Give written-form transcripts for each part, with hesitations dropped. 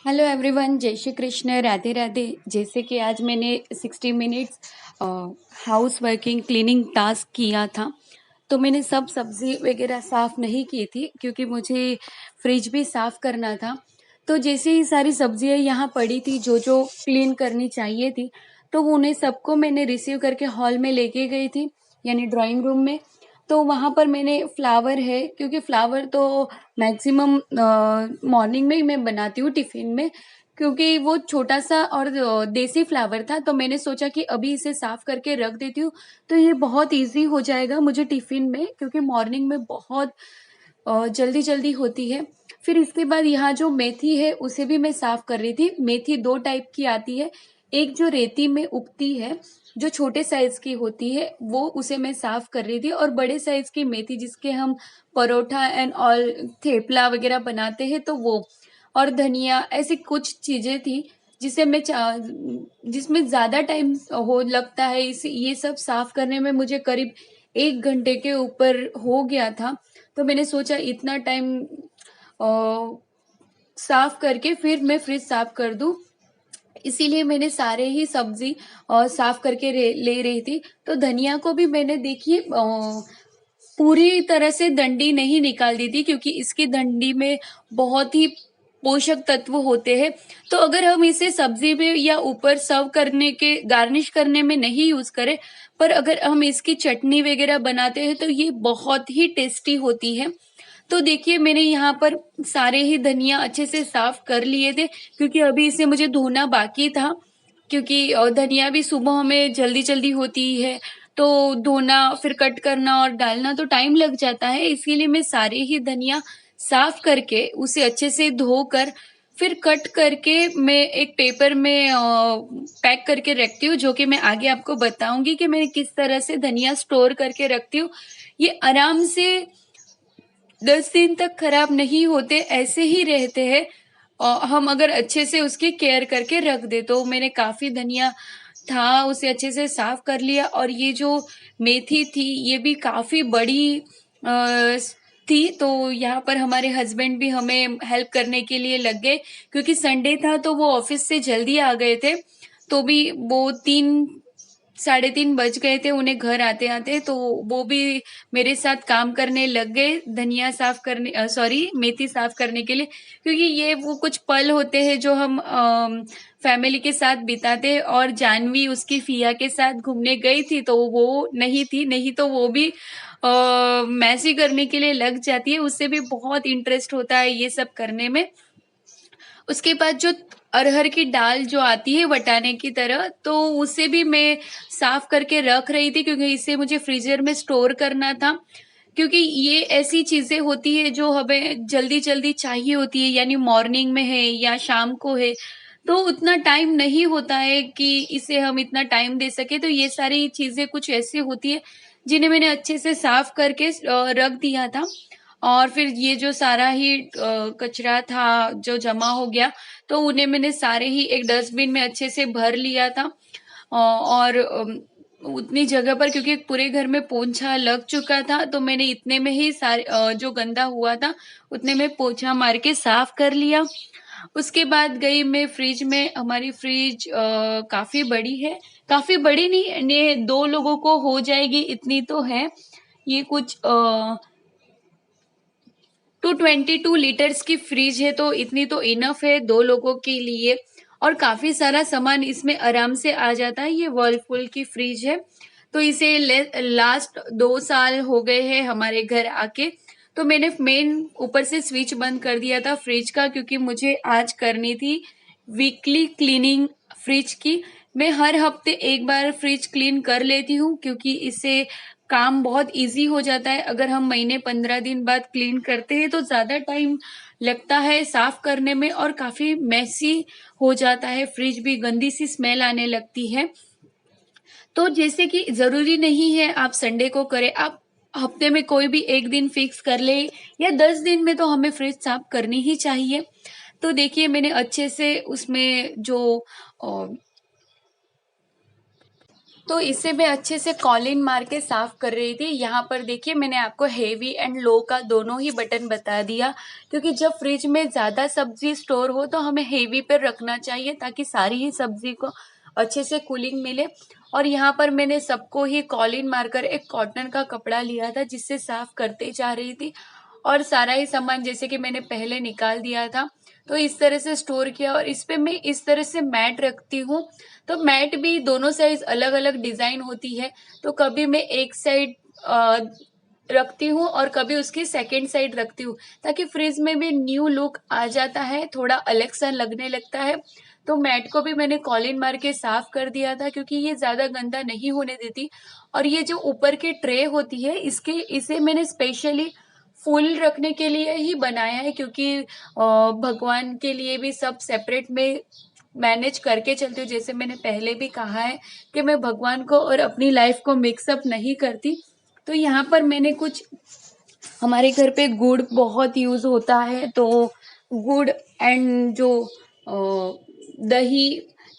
Hello everyone, जय श्री कृष्ण, राधे राधे। जैसे कि आज मैंने 60 minutes house working cleaning task किया था, तो मैंने सब सब्जी वगैरह साफ़ नहीं की थी क्योंकि मुझे फ्रिज भी साफ़ करना था। तो जैसे ही सारी सब्जियां यहाँ पड़ी थी जो जो क्लीन करनी चाहिए थी, तो उन्हें सबको मैंने रिसीव करके हॉल में लेके गई थी, यानी ड्राइंग रूम में। तो वहाँ पर मैंने फ्लावर है, क्योंकि फ्लावर तो मैक्सिमम मॉर्निंग में ही मैं बनाती हूँ टिफ़िन में, क्योंकि वो छोटा-सा और देसी फ्लावर था, तो मैंने सोचा कि अभी इसे साफ़ करके रख देती हूँ, तो ये बहुत ईज़ी हो जाएगा मुझे टिफ़िन में, क्योंकि मॉर्निंग में बहुत जल्दी-जल्दी होती है। फिर इसके बाद यहाँ जो मेथी है उसे भी मैं साफ़ कर रही थी। मेथी 2 टाइप की आती है, एक जो रेती में उगती है, जो छोटे साइज़ की होती है, वो उसे मैं साफ़ कर रही थी, और बड़े साइज़ की मेथी जिसके हम परोठा एंड ऑल थेपला वगैरह बनाते हैं, तो वो। और धनिया, ऐसी कुछ चीज़ें थी जिसे मैं चा जिसमें ज़्यादा टाइम हो लगता है, इस ये सब साफ़ करने में मुझे करीब 1 घंटे के ऊपर हो गया था। तो मैंने सोचा इतना टाइम अ, साफ़ करके फिर मैं फ्रिज साफ़ कर दूँ, इसीलिए मैंने सारे ही सब्ज़ी साफ़ करके रे ले रही थी। तो धनिया को भी मैंने देखिए पूरी तरह से डंडी नहीं निकाल दी थी, क्योंकि इसकी डंडी में बहुत ही पोषक तत्व होते हैं। तो अगर हम इसे सब्ज़ी में या ऊपर सर्व करने के गार्निश करने में नहीं यूज़ करें, पर अगर हम इसकी चटनी वग़ैरह बनाते हैं तो ये बहुत ही टेस्टी होती है। तो देखिए मैंने यहाँ पर सारे ही धनिया अच्छे से साफ़ कर लिए थे, क्योंकि अभी इसे मुझे धोना बाकी था, क्योंकि धनिया भी सुबह में जल्दी-जल्दी होती है, तो धोना फिर कट करना और डालना तो टाइम लग जाता है, इसीलिए मैं सारे ही धनिया साफ़ करके उसे अच्छे से धोकर फिर कट करके मैं एक पेपर में पैक करके रखती हूँ, जो कि मैं आगे आपको बताऊँगी कि मैं किस तरह से धनिया स्टोर करके रखती हूँ। ये आराम से 10 दिन तक खराब नहीं होते, ऐसे ही रहते हैं। हम अगर अच्छे से उसकी केयर करके रख दें, तो मैंने काफ़ी धनिया था, उसे अच्छे से साफ कर लिया, और ये जो मेथी थी ये भी काफ़ी बड़ी थी, तो यहाँ पर हमारे हस्बैंड भी हमें हेल्प करने के लिए लग गए, क्योंकि संडे था तो वो ऑफिस से जल्दी आ गए थे। तो भी वो 3 साढ़े 3 बज गए थे उन्हें घर आते-आते, तो वो भी मेरे साथ काम करने लग गए, धनिया साफ़ करने सॉरी मेथी साफ़ करने के लिए, क्योंकि ये वो कुछ पल होते हैं जो हम फैमिली के साथ बिताते हैं, और जाह्नवी उसकी फिया के साथ घूमने गई थी, तो वो नहीं थी, नहीं तो वो भी मैसी करने के लिए लग जाती है, उसे भी बहुत इंटरेस्ट होता है ये सब करने में। उसके बाद जो अरहर की दाल जो आती है वटाने की तरह, तो उसे भी मैं साफ करके रख रही थी, क्योंकि इसे मुझे फ्रीज़र में स्टोर करना था। क्योंकि ये ऐसी चीज़ें होती है जो हमें जल्दी-जल्दी चाहिए होती है, यानी मॉर्निंग में है या शाम को है, तो उतना टाइम नहीं होता है कि इसे हम इतना टाइम दे सकें। तो ये सारी चीज़ें कुछ ऐसी होती है जिन्हें मैंने अच्छे से साफ करके रख दिया था। और फिर ये जो सारा ही कचरा था जो जमा हो गया, तो उन्हें मैंने सारे ही एक डस्टबिन में अच्छे से भर लिया था। और उतनी जगह पर, क्योंकि पूरे घर में पोंछा लग चुका था, तो मैंने इतने में ही सारे जो गंदा हुआ था उतने में पोंछा मार के साफ कर लिया। उसके बाद गई मैं फ्रिज में। हमारी फ्रिज काफ़ी बड़ी है, काफ़ी बड़ी नहीं, ने 2 लोगों को हो जाएगी इतनी तो है। ये कुछ 222 लीटर्स की फ्रिज है, तो इतनी तो इनफ है 2 लोगों के लिए, और काफ़ी सारा सामान इसमें आराम से आ जाता है। ये वर्लपूल की फ्रिज है, तो इसे लास्ट 2 साल हो गए हैं हमारे घर आके। तो मैंने मेन ऊपर से स्विच बंद कर दिया था फ्रिज का, क्योंकि मुझे आज करनी थी वीकली क्लीनिंग फ्रिज की। मैं हर हफ्ते एक बार फ्रिज क्लीन कर लेती हूँ, क्योंकि इससे काम बहुत ईज़ी हो जाता है। अगर हम महीने 15 दिन बाद क्लीन करते हैं तो ज़्यादा टाइम लगता है साफ़ करने में, और काफ़ी मेसी हो जाता है, फ्रिज भी गंदी सी स्मेल आने लगती है। तो जैसे कि ज़रूरी नहीं है आप संडे को करें, आप हफ्ते में कोई भी 1 दिन फिक्स कर लें, या 10 दिन में तो हमें फ्रिज साफ़ करनी ही चाहिए। तो देखिए मैंने अच्छे से उसमें जो अ तो इसे मैं अच्छे से कॉलिन मार के साफ कर रही थी। यहाँ पर देखिए मैंने आपको हेवी एंड लो का दोनों ही बटन बता दिया, क्योंकि जब फ्रिज में ज़्यादा सब्जी स्टोर हो तो हमें हेवी पर रखना चाहिए ताकि सारी ही सब्जी को अच्छे से कूलिंग मिले। और यहाँ पर मैंने सबको ही कॉलिन मारकर एक कॉटन का कपड़ा लिया था जिससे साफ करते जा रही थी, और सारा ही सामान जैसे कि मैंने पहले निकाल दिया था तो इस तरह से स्टोर किया। और इस पे मैं इस तरह से मैट रखती हूँ, तो मैट भी दोनों साइज अलग अलग डिजाइन होती है, तो कभी मैं एक साइड रखती हूँ और कभी उसकी सेकंड साइड रखती हूँ, ताकि फ्रिज में भी न्यू लुक आ जाता है, थोड़ा अलग सा लगने लगता है। तो मैट को भी मैंने कॉलिन मार के साफ कर दिया था, क्योंकि ये ज्यादा गंदा नहीं होने देती। और ये जो ऊपर की ट्रे होती है इसे मैंने स्पेशली फूल रखने के लिए ही बनाया है, क्योंकि भगवान के लिए भी सब सेपरेट में मैनेज करके चलती हूँ। जैसे मैंने पहले भी कहा है कि मैं भगवान को और अपनी लाइफ को मिक्सअप नहीं करती। तो यहाँ पर मैंने कुछ, हमारे घर पे गुड़ बहुत यूज होता है, तो गुड़ एंड जो दही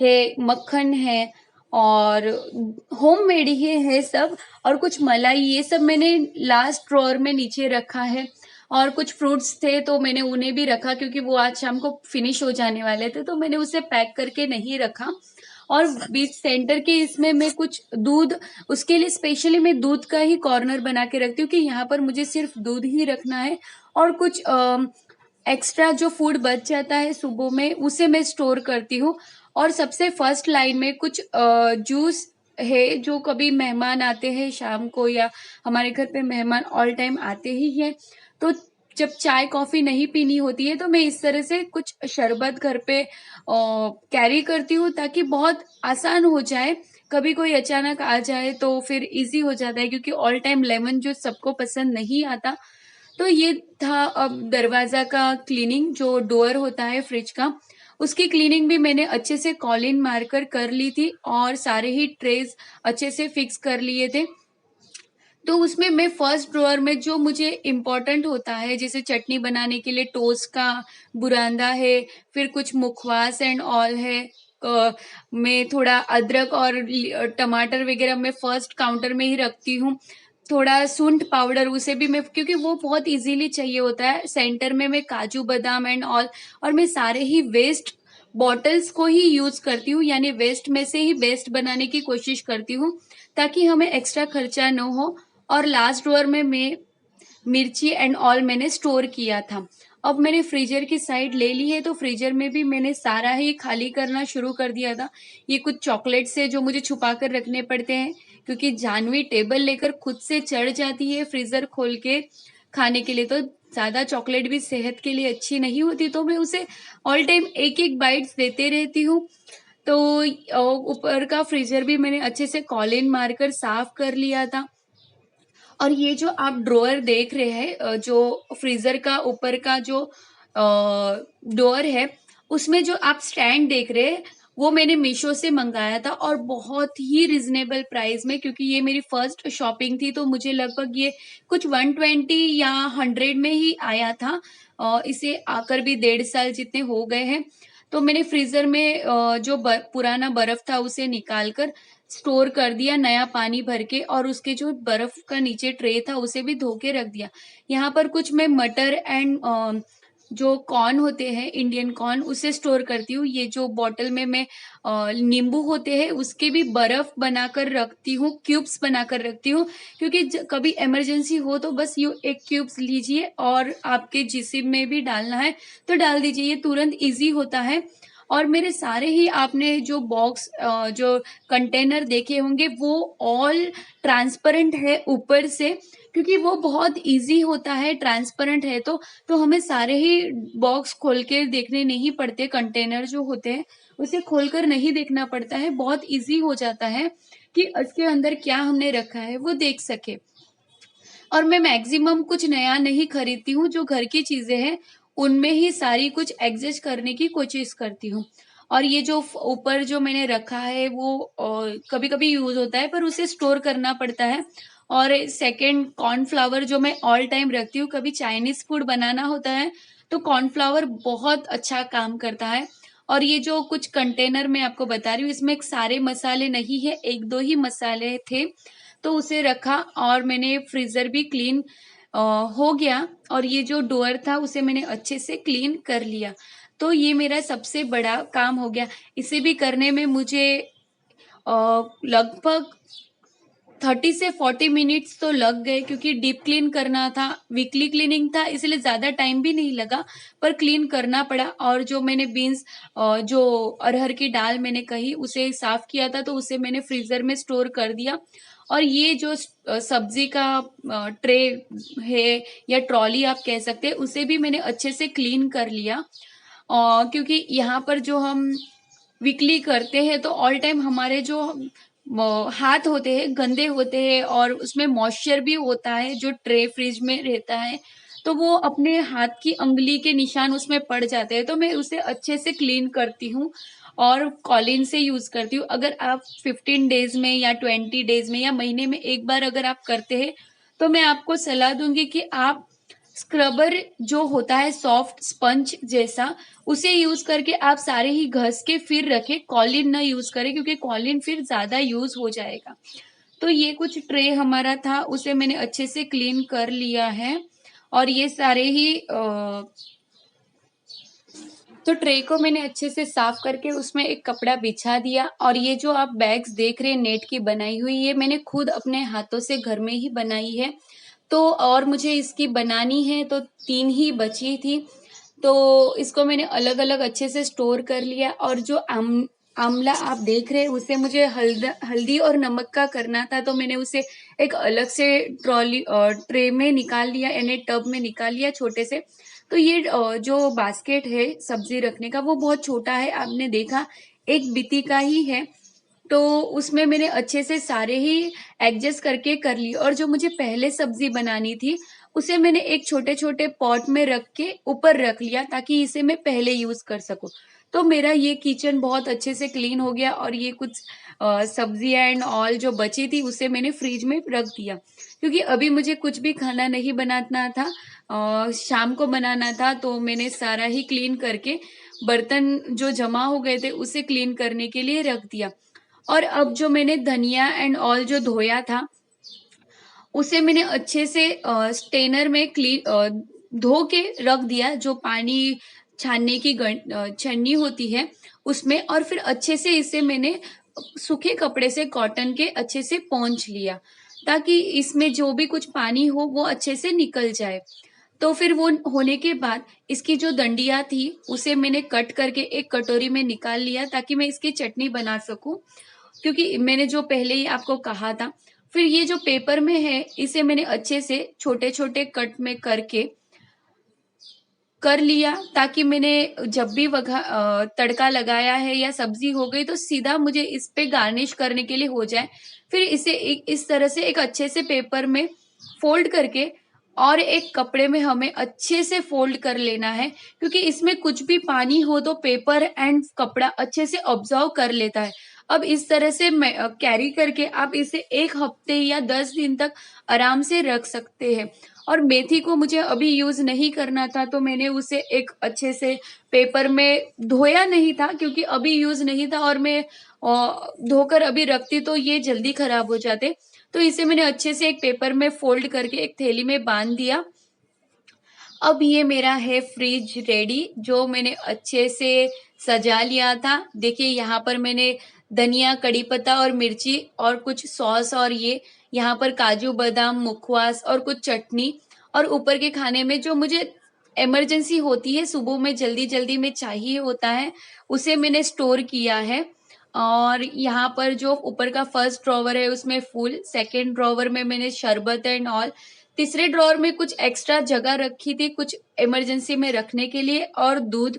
है, मक्खन है, और होममेड ही है सब, और कुछ मलाई, ये सब मैंने लास्ट ड्रॉअर में नीचे रखा है। और कुछ फ्रूट्स थे तो मैंने उन्हें भी रखा, क्योंकि वो आज शाम को फिनिश हो जाने वाले थे, तो मैंने उसे पैक करके नहीं रखा। और बीच सेंटर के इसमें मैं कुछ दूध, उसके लिए स्पेशली मैं दूध का ही कॉर्नर बना के रखती हूँ कि यहाँ पर मुझे सिर्फ दूध ही रखना है। और कुछ एक्स्ट्रा जो फूड बच जाता है सुबह में उसे मैं स्टोर करती हूँ। और सबसे फर्स्ट लाइन में कुछ जूस है, जो कभी मेहमान आते हैं शाम को, या हमारे घर पे मेहमान ऑल टाइम आते ही हैं, तो जब चाय कॉफी नहीं पीनी होती है तो मैं इस तरह से कुछ शरबत घर पे कैरी करती हूँ, ताकि बहुत आसान हो जाए। कभी कोई अचानक आ जाए तो फिर इजी हो जाता है, क्योंकि ऑल टाइम लेमन जूस सबको पसंद नहीं आता। तो ये था अब दरवाजा का क्लीनिंग, जो डोर होता है फ्रिज का, उसकी क्लीनिंग भी मैंने अच्छे से कॉलिन मारकर कर ली थी, और सारे ही ट्रेज अच्छे से फिक्स कर लिए थे। तो उसमें मैं फर्स्ट ड्रॉअर में जो मुझे इम्पोर्टेंट होता है, जैसे चटनी बनाने के लिए टोस्ट का बुरांदा है, फिर कुछ मुखवास एंड ऑल है, मैं थोड़ा अदरक और टमाटर वगैरह मैं फर्स्ट काउंटर में ही रखती हूँ। थोड़ा सूंठ पाउडर उसे भी मैं, क्योंकि वो बहुत इजीली चाहिए होता है। सेंटर में मैं काजू बादाम एंड ऑल, और मैं सारे ही वेस्ट बॉटल्स को ही यूज करती हूँ, यानी वेस्ट में से ही बेस्ट बनाने की कोशिश करती हूँ, ताकि हमें एक्स्ट्रा खर्चा न हो। और लास्ट ड्रॉअर में मैं मिर्ची एंड ऑल मैंने स्टोर किया था। अब मैंने फ्रीजर की साइड ले ली है, तो फ्रीजर में भी मैंने सारा ही खाली करना शुरू कर दिया था। ये कुछ चॉकलेट्स है जो मुझे छुपा कर रखने पड़ते हैं, क्योंकि जानवी टेबल लेकर खुद से चढ़ जाती है फ्रीजर खोल के खाने के लिए, तो ज्यादा चॉकलेट भी सेहत के लिए अच्छी नहीं होती, तो मैं उसे ऑल टाइम एक एक बाइट्स देते रहती हूँ। तो ऊपर का फ्रीजर भी मैंने अच्छे से कॉलिन मारकर साफ कर लिया था। और ये जो आप ड्रॉअर देख रहे हैं, जो फ्रीजर का ऊपर का जो डोर है, उसमें जो आप स्टैंड देख रहे हैं, वो मैंने मीशो से मंगाया था, और बहुत ही रिजनेबल प्राइस में, क्योंकि ये मेरी फर्स्ट शॉपिंग थी, तो मुझे लगभग ये कुछ 120 या 100 में ही आया था। इसे आकर भी 1.5 साल जितने हो गए हैं। तो मैंने फ्रीजर में जो पुराना बर्फ था उसे निकाल कर स्टोर कर दिया नया पानी भर के, और उसके जो बर्फ का नीचे ट्रे था उसे भी धो के रख दिया। यहाँ पर कुछ मैं मटर एंड जो कॉर्न होते हैं, इंडियन कॉर्न, उसे स्टोर करती हूँ। ये जो बॉटल में मैं नींबू होते हैं उसके भी बर्फ बनाकर रखती हूँ, क्यूब्स बनाकर रखती हूँ, क्योंकि कभी इमरजेंसी हो तो बस यू एक क्यूब्स लीजिए, और आपके जिसिम में भी डालना है तो डाल दीजिए, ये तुरंत इजी होता है। और मेरे सारे ही आपने जो बॉक्स जो कंटेनर देखे होंगे वो ऑल ट्रांसपेरेंट है ऊपर से, क्योंकि वो बहुत इजी होता है, ट्रांसपेरेंट है तो हमें सारे ही बॉक्स खोल के देखने नहीं पड़ते। कंटेनर जो होते हैं उसे खोलकर नहीं देखना पड़ता है, बहुत इजी हो जाता है कि उसके अंदर क्या हमने रखा है वो देख सके। और मैं मैक्सिमम कुछ नया नहीं खरीदती हूँ, जो घर की चीजें हैं उनमें ही सारी कुछ एडजस्ट करने की कोशिश करती हूँ। और ये जो ऊपर जो मैंने रखा है वो कभी कभी यूज होता है, पर उसे स्टोर करना पड़ता है। और सेकंड, कॉर्नफ्लावर जो मैं ऑल टाइम रखती हूँ, कभी चाइनीज फूड बनाना होता है तो कॉर्नफ्लावर बहुत अच्छा काम करता है। और ये जो कुछ कंटेनर मैं आपको बता रही हूँ, इसमें सारे मसाले नहीं है, 1-2 ही मसाले थे, तो उसे रखा और मैंने फ्रीज़र भी क्लीन हो गया और ये जो डोर था उसे मैंने अच्छे से क्लीन कर लिया। तो ये मेरा सबसे बड़ा काम हो गया। इसे भी करने में मुझे लगभग 30 से 40 मिनट्स तो लग गए, क्योंकि डीप क्लीन करना था, वीकली क्लीनिंग था, इसलिए ज़्यादा टाइम भी नहीं लगा, पर क्लीन करना पड़ा। और जो मैंने बीन्स जो अरहर की दाल मैंने कही उसे साफ किया था, तो उसे मैंने फ्रीज़र में स्टोर कर दिया। और ये जो सब्जी का ट्रे है या ट्रॉली आप कह सकते हैं, उसे भी मैंने अच्छे से क्लीन कर लिया। क्योंकि यहाँ पर जो हम वीकली करते हैं तो ऑल टाइम हमारे जो हाथ होते हैं गंदे होते हैं और उसमें मॉइस्चर भी होता है जो ट्रे फ्रिज में रहता है, तो वो अपने हाथ की अंगुली के निशान उसमें पड़ जाते हैं, तो मैं उसे अच्छे से क्लीन करती हूँ और कॉलिन से यूज करती हूँ। अगर आप 15 डेज में या 20 डेज में या महीने में एक बार अगर आप करते हैं, तो मैं आपको सलाह दूंगी कि आप स्क्रबर जो होता है सॉफ्ट स्पंज जैसा, उसे यूज करके आप सारे ही घस के फिर रखें, कॉलिन ना यूज करें, क्योंकि कॉलिन फिर ज्यादा यूज हो जाएगा। तो ये कुछ ट्रे हमारा था, उसे मैंने अच्छे से क्लीन कर लिया है। और ये सारे ही तो ट्रे को मैंने अच्छे से साफ करके उसमें एक कपड़ा बिछा दिया। और ये जो आप बैग्स देख रहे हैं नेट की बनाई हुई, ये मैंने खुद अपने हाथों से घर में ही बनाई है। तो और मुझे इसकी बनानी है, तो 3 ही बची थी, तो इसको मैंने अलग अलग अच्छे से स्टोर कर लिया। और जो आमला आप देख रहे हैं, उसे मुझे हल्दी और नमक का करना था, तो मैंने उसे एक अलग से ट्रॉली ट्रे में निकाल लिया, यानी टब में निकाल लिया छोटे से। तो ये जो बास्केट है सब्जी रखने का, वो बहुत छोटा है, आपने देखा एक बिती का ही है, तो उसमें मैंने अच्छे से सारे ही एडजस्ट करके कर ली। और जो मुझे पहले सब्जी बनानी थी, उसे मैंने एक छोटे छोटे पॉट में रख के ऊपर रख लिया, ताकि इसे मैं पहले यूज कर सकूं। तो मेरा ये किचन बहुत अच्छे से क्लीन हो गया। और ये कुछ सब्जी एंड ऑल जो बची थी, उसे मैंने फ्रिज में रख दिया, क्योंकि अभी मुझे कुछ भी खाना नहीं बनाना था, शाम को बनाना था, तो मैंने सारा ही क्लीन करके बर्तन जो जमा हो गए थे उसे क्लीन करने के लिए रख दिया। और अब जो मैंने धनिया एंड ऑल जो धोया था, उसे मैंने अच्छे से स्टेनर में धो के रख दिया, जो पानी छानने की छन्नी होती है उसमें। और फिर अच्छे से इसे मैंने सूखे कपड़े से कॉटन के अच्छे से पोंछ लिया, ताकि इसमें जो भी कुछ पानी हो वो अच्छे से निकल जाए। तो फिर वो होने के बाद इसकी जो डंडिया थी उसे मैंने कट करके एक कटोरी में निकाल लिया, ताकि मैं इसकी चटनी बना सकूं, क्योंकि मैंने जो पहले ही आपको कहा था। फिर ये जो पेपर में है, इसे मैंने अच्छे से छोटे छोटे कट में करके कर लिया, ताकि मैंने जब भी तड़का लगाया है या सब्जी हो गई, तो सीधा मुझे इस पे गार्निश करने के लिए हो जाए। फिर इसे इस तरह से एक अच्छे से पेपर में फोल्ड करके और एक कपड़े में हमें अच्छे से फोल्ड कर लेना है, क्योंकि इसमें कुछ भी पानी हो तो पेपर एंड कपड़ा अच्छे से ऑब्जर्व कर लेता है। अब इस तरह से कैरी करके आप इसे 1 हफ्ते या 10 दिन तक आराम से रख सकते हैं। और मेथी को मुझे अभी यूज नहीं करना था, तो मैंने उसे एक अच्छे से पेपर में धोया नहीं था, क्योंकि अभी यूज नहीं था, और मैं धोकर अभी रखती तो ये जल्दी खराब हो जाते। तो इसे मैंने अच्छे से एक पेपर में फोल्ड करके एक थैली में बांध दिया। अब ये मेरा है फ्रिज रेडी, जो मैंने अच्छे से सजा लिया था। देखिए यहाँ पर मैंने धनिया, कड़ी पत्ता और मिर्ची और कुछ सॉस, और ये यहाँ पर काजू बादाम, मुखवास और कुछ चटनी। और ऊपर के खाने में जो मुझे इमरजेंसी होती है, सुबह में जल्दी जल्दी में चाहिए होता है, उसे मैंने स्टोर किया है। और यहाँ पर जो ऊपर का फर्स्ट ड्रॉवर है उसमें फूल, सेकंड ड्रॉवर में मैंने शरबत एंड ऑल, तीसरे ड्रॉर में कुछ एक्स्ट्रा जगह रखी थी कुछ इमरजेंसी में रखने के लिए, और दूध।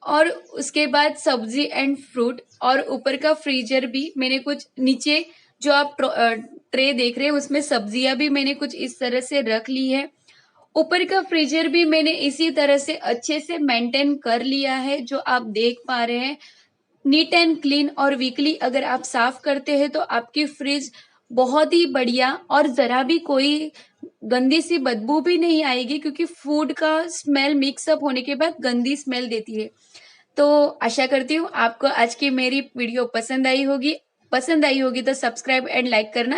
और उसके बाद सब्जी एंड फ्रूट। और ऊपर का फ्रीजर भी मैंने कुछ नीचे, जो आप ट्रे देख रहे हैं, उसमें सब्जियां भी मैंने कुछ इस तरह से रख ली है। ऊपर का फ्रीजर भी मैंने इसी तरह से अच्छे से मेंटेन कर लिया है, जो आप देख पा रहे हैं, नीट एंड क्लीन। और वीकली अगर आप साफ करते हैं, तो आपकी फ्रिज बहुत ही बढ़िया, और जरा भी कोई गंदी सी बदबू भी नहीं आएगी, क्योंकि फूड का स्मेल मिक्सअप होने के बाद गंदी स्मेल देती है। तो आशा करती हूँ आपको आज की मेरी वीडियो पसंद आई होगी तो सब्सक्राइब एंड लाइक करना